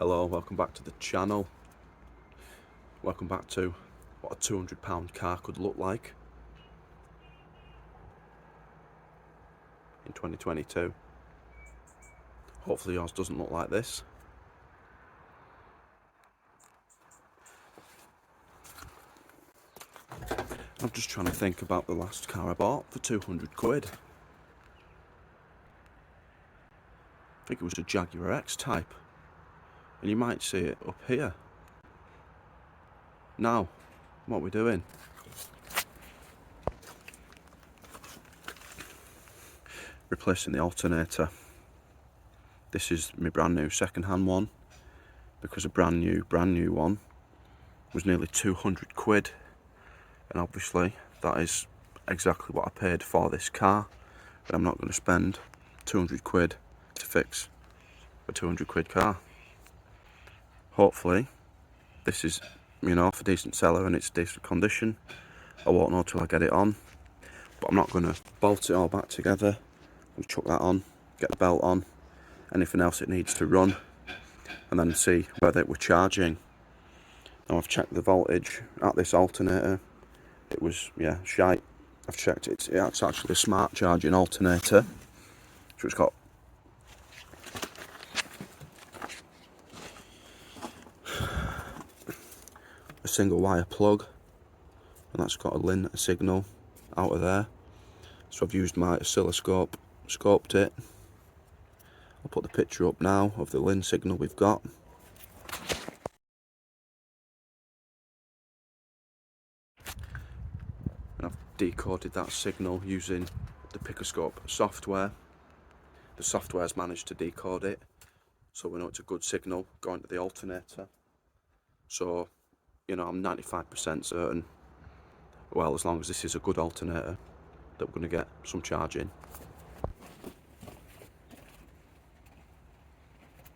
Hello, welcome back to the channel. Welcome back to what a £200 car could look like in 2022. Hopefully yours doesn't look like this. I'm just trying to think about the last car I bought for 200 quid. I think it was a Jaguar X-Type. And you might see it up here. Now, what we're doing. Replacing the alternator. This is my brand new second-hand one, because a brand new one was nearly 200 quid. And obviously that is exactly what I paid for this car. But I'm not going to spend 200 quid to fix a 200 quid car. Hopefully this is, a decent seller and it's decent condition. I won't know till I get it on. But I'm not going to bolt it all back together. I'll chuck that on, get the belt on, anything else it needs to run, and then see whether it were charging. Now I've checked the voltage at this alternator. It was, shite. I've checked it. It's actually a smart charging alternator. So it's got a single wire plug, and that's got a LIN signal out of there. So I've used my oscilloscope, scoped it. I'll put the picture up now of the LIN signal we've got. And I've decoded that signal using the Picoscope software. The software's managed to decode it, so we know it's a good signal going to the alternator. So, I'm 95% certain, well, as long as this is a good alternator, that we're going to get some charging.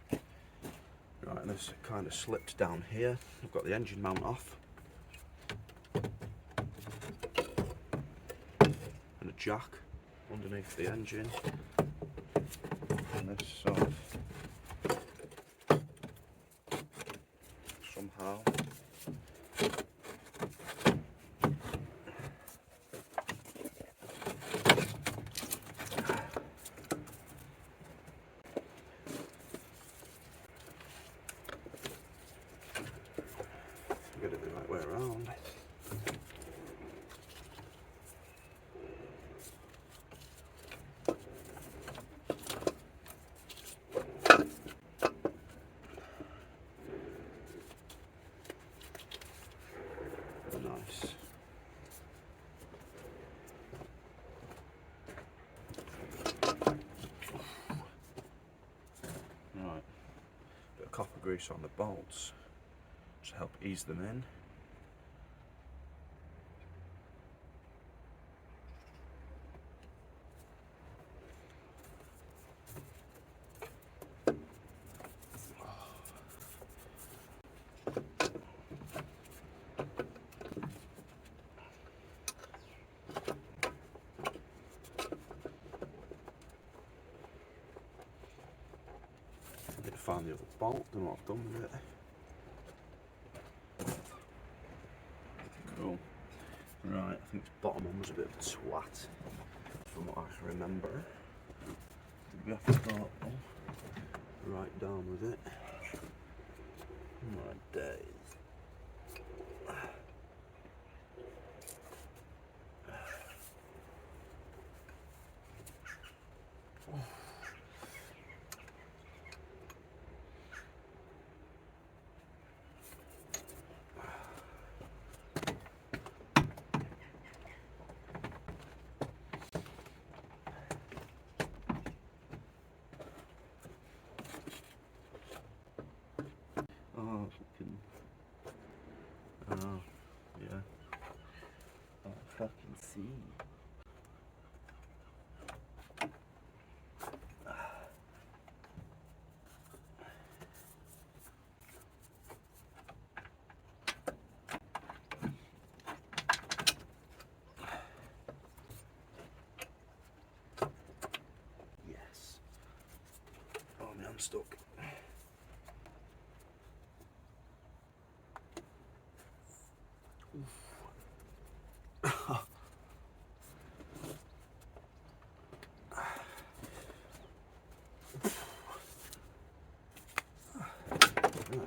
Right, and this kind of slipped down here. I've got the engine mount off. And a jack underneath the engine. And this sort of somehow get it the right way around. Nice. Right, bit of copper grease on the bolts to help ease them in. Need to find the other bolt, don't know what I've done with it. Cool. Right, I think this bottom one was a bit of a twat, from what I can remember. Did we have to go right down with it? My days. Oh, fucking. Oh, yeah. Oh, fucking see. Yes. Oh, man, I'm stuck. I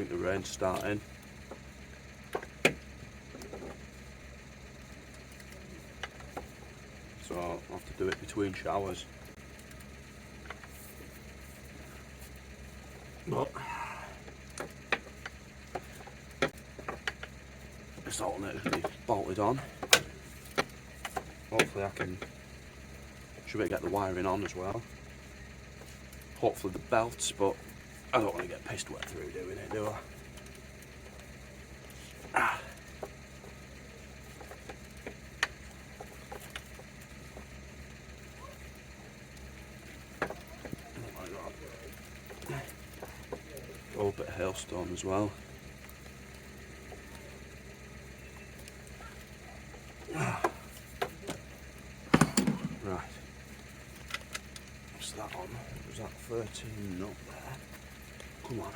think the rain's starting. So I'll have to do it between showers. But this alternator will be bolted on. Hopefully should be able to get the wiring on as well. Hopefully the belts, but I don't want to get pissed wet through doing it, do I? Oh, a bit of hailstorm as well. Right. What's that on? Was that 13? Not there. Come on.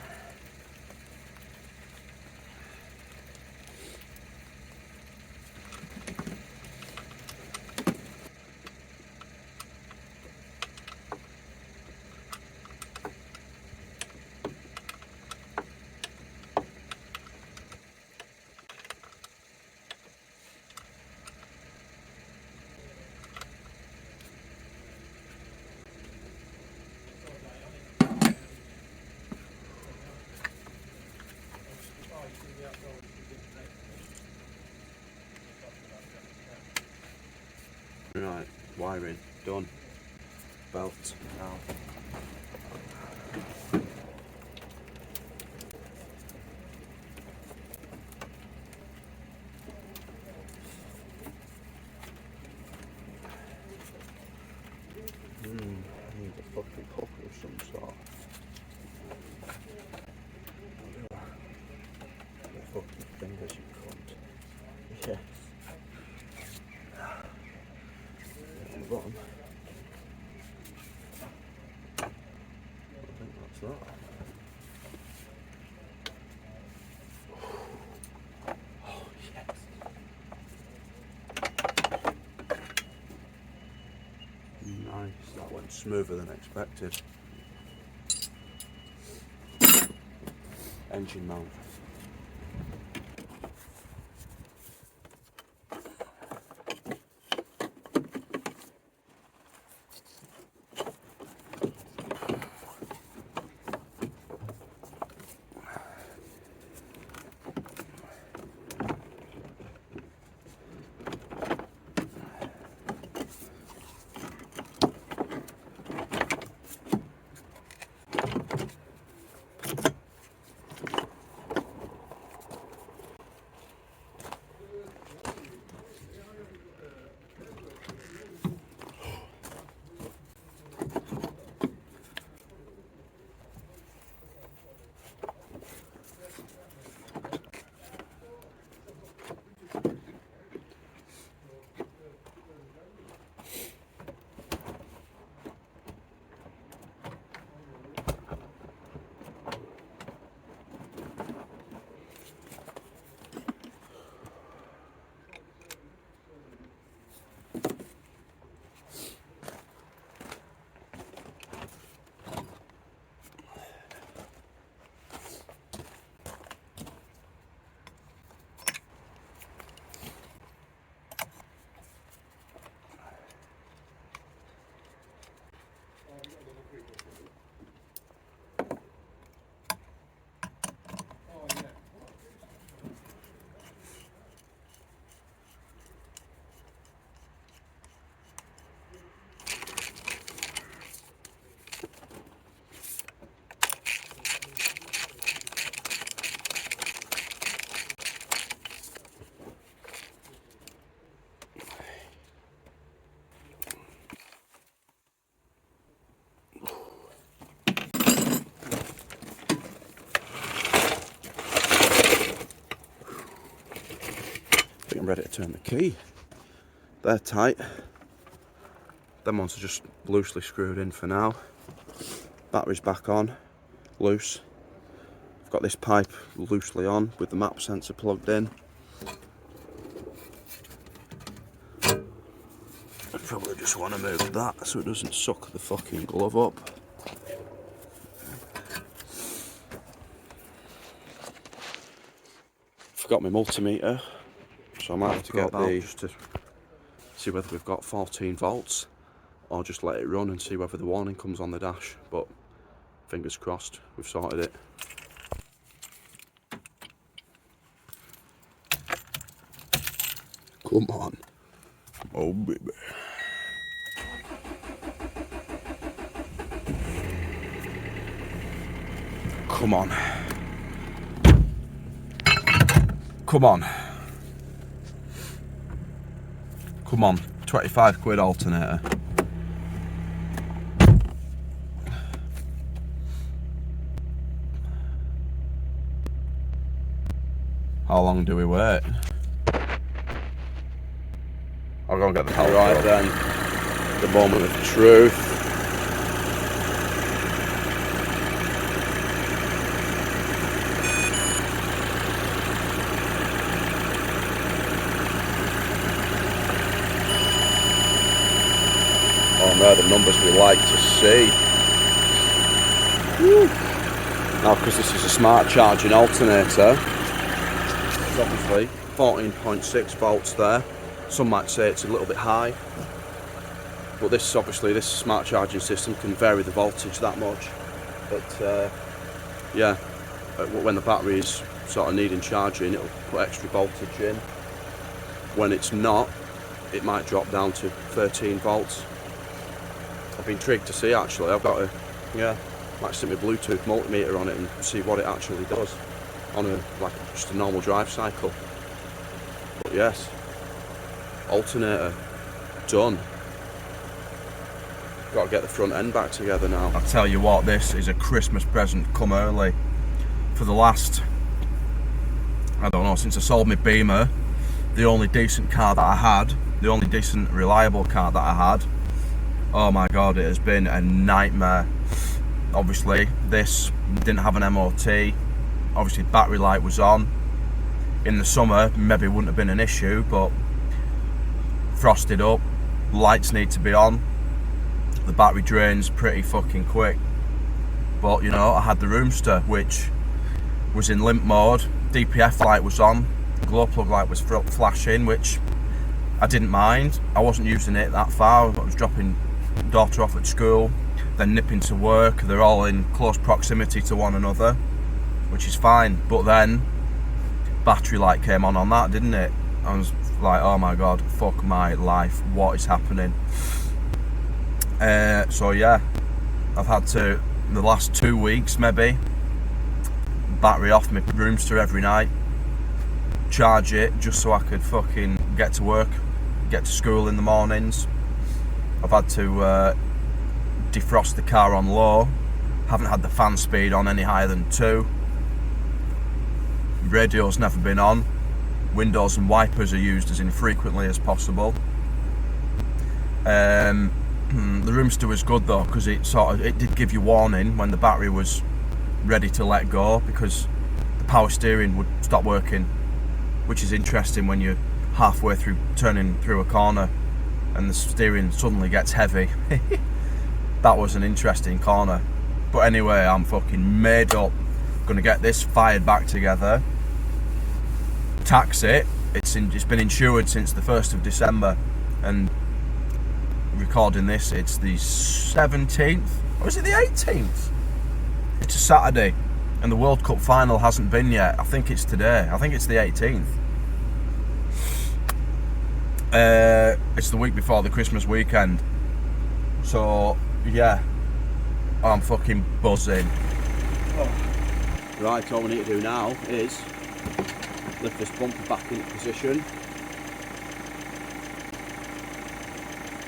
Right, wiring done. Belt now. I need a fucking hook of some sort. Your fucking fingers, you cunt. Yes. On the bottom. I think that's that. Oh, yes. Nice, that went smoother than expected. Engine mount. I'm ready to turn the key. They're tight. Them ones are just loosely screwed in for now. Battery's back on, loose. I've got this pipe loosely on with the map sensor plugged in. I probably just want to move that so it doesn't suck the fucking glove up. Forgot my multimeter, so I might have to get the just to see whether we've got 14 volts, or just let it run and see whether the warning comes on the dash. But fingers crossed, we've sorted it. Come on, oh baby. Come on. Come on. Come on. 25 quid alternator. How long do we wait? I'll go and get the power. Right then. The moment of truth. Oh no, the numbers we like to see. Woo. Now, because this is a smart charging alternator, it's obviously 14.6 volts there. Some might say it's a little bit high, but this smart charging system can vary the voltage that much. But yeah, when the battery is sort of needing charging, it'll put extra voltage in. When it's not, it might drop down to 13 volts. I've been intrigued to see actually. I've got might stick my Bluetooth multimeter on it and see what it actually does on just a normal drive cycle. But yes, alternator done. Got to get the front end back together now. I'll tell you what, this is a Christmas present come early. For the last, I don't know, since I sold my Beamer, the only decent car that I had, the only decent reliable car that I had, oh my god, it has been a nightmare. Obviously this didn't have an MOT, obviously battery light was on. In the summer maybe wouldn't have been an issue, but frosted up, lights need to be on, the battery drains pretty fucking quick. But you know, I had the Roomster which was in limp mode, DPF light was on, glow plug light was flashing, which I didn't mind. I wasn't using it that far. I was dropping daughter off at school, then nipping to work. They're all in close proximity to one another, which is fine. But then battery light came on that, didn't it? I was like, oh my god, fuck my life, what is happening? So yeah, I've had to, the last 2 weeks maybe, battery off my Roomster every night, charge it just so I could fucking get to work, get to school in the mornings. I've had to defrost the car on low, haven't had the fan speed on any higher than 2. Radio's never been on, windows and wipers are used as infrequently as possible. The Roomster was good though, because it did give you warning when the battery was ready to let go, because the power steering would stop working, which is interesting when you're halfway through turning through a corner and the steering suddenly gets heavy. That was an interesting corner. But anyway, I'm fucking made up. Gonna get this fired back together, tax it. It's been insured since the 1st of December, and recording this, it's the 17th, or is it the 18th? It's a Saturday, and the World Cup final hasn't been yet. I think it's today. I think it's the 18th. It's the week before the Christmas weekend. So, yeah, I'm fucking buzzing. Oh. Right, all we need to do now is lift this bumper back into position.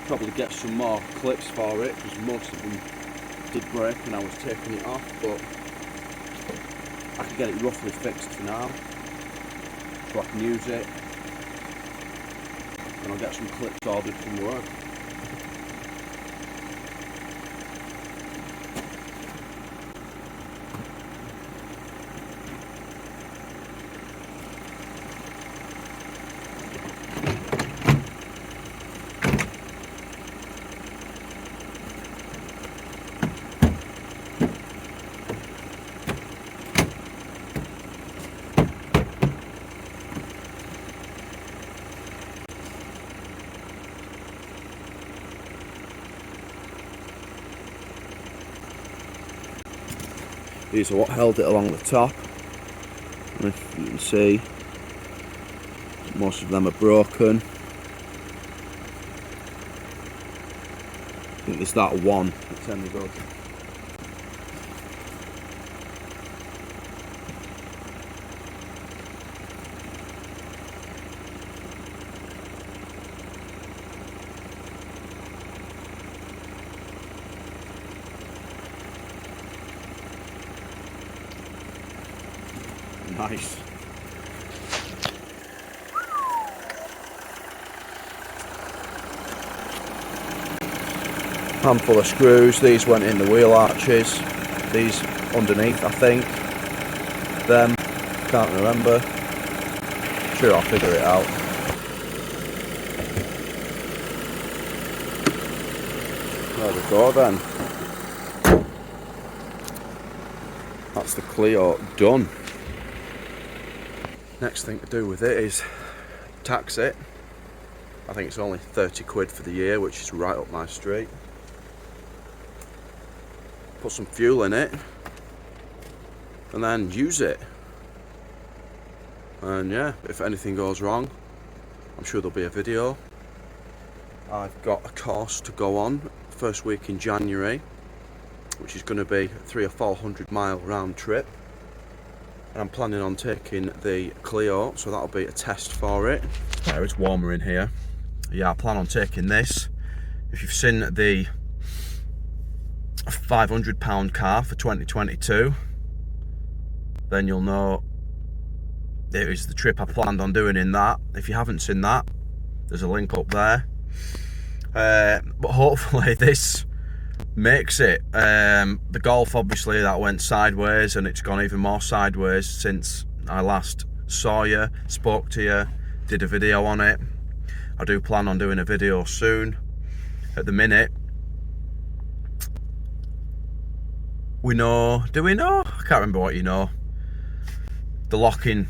Probably get some more clips for it, because most of them did break when I was taking it off, but I can get it roughly fixed for now, so I can use it, and I'll get some clips ordered from work. These are what held it along the top. And if you can see, most of them are broken. I think there's that one that's only good. Nice. Handful of screws. These went in the wheel arches. These underneath, I think. Them, can't remember. Sure, I'll figure it out. There we go then. That's the Clio done. Next thing to do with it is tax it. I think it's only 30 quid for the year, which is right up my street. Put some fuel in it and then use it. And yeah, if anything goes wrong, I'm sure there'll be a video. I've got a course to go on first week in January, which is going to be a 300 or 400 mile round trip. And I'm planning on taking the Clio, so that'll be a test for it. There, it's warmer in here. Yeah, I plan on taking this. If you've seen the £500 car for 2022, then you'll know it is the trip I planned on doing in that. If you haven't seen that, there's a link up there. But hopefully this makes it. The Golf, obviously, that went sideways, and it's gone even more sideways since I last saw you, spoke to you, did a video on it. I do plan on doing a video soon. At the minute, we know, do we know? I can't remember what you know. The locking,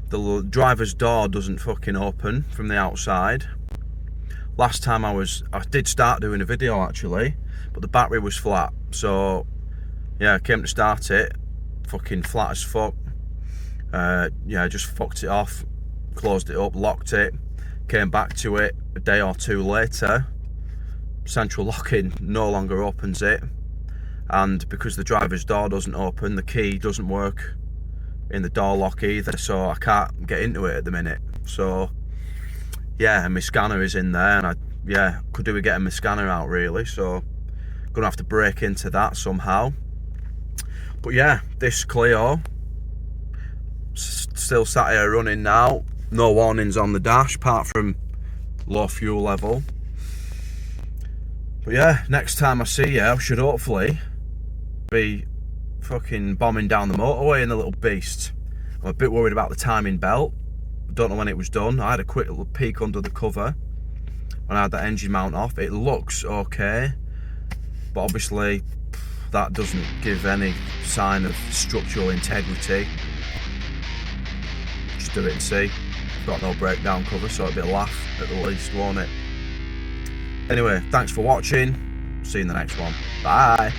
the driver's door doesn't fucking open from the outside. Last time I did start doing a video actually, but the battery was flat. So yeah, I came to start it, fucking flat as fuck. Yeah, I just fucked it off, closed it up, locked it, came back to it a day or two later. Central locking no longer opens it, and because the driver's door doesn't open, the key doesn't work in the door lock either, so I can't get into it at the minute. So yeah, and my scanner is in there, and I could do with getting my scanner out really, so gonna have to break into that somehow. But yeah, this Clio still sat here running now. No warnings on the dash apart from low fuel level. But yeah, next time I see you, I should hopefully be fucking bombing down the motorway in the little beast. I'm a bit worried about the timing belt. Don't know when it was done. I had a quick little peek under the cover when I had that engine mount off. It looks okay, but obviously that doesn't give any sign of structural integrity. Just do it and see. Got no breakdown cover, so it'll be a laugh at the least, won't it? Anyway, thanks for watching. See you in the next one. Bye.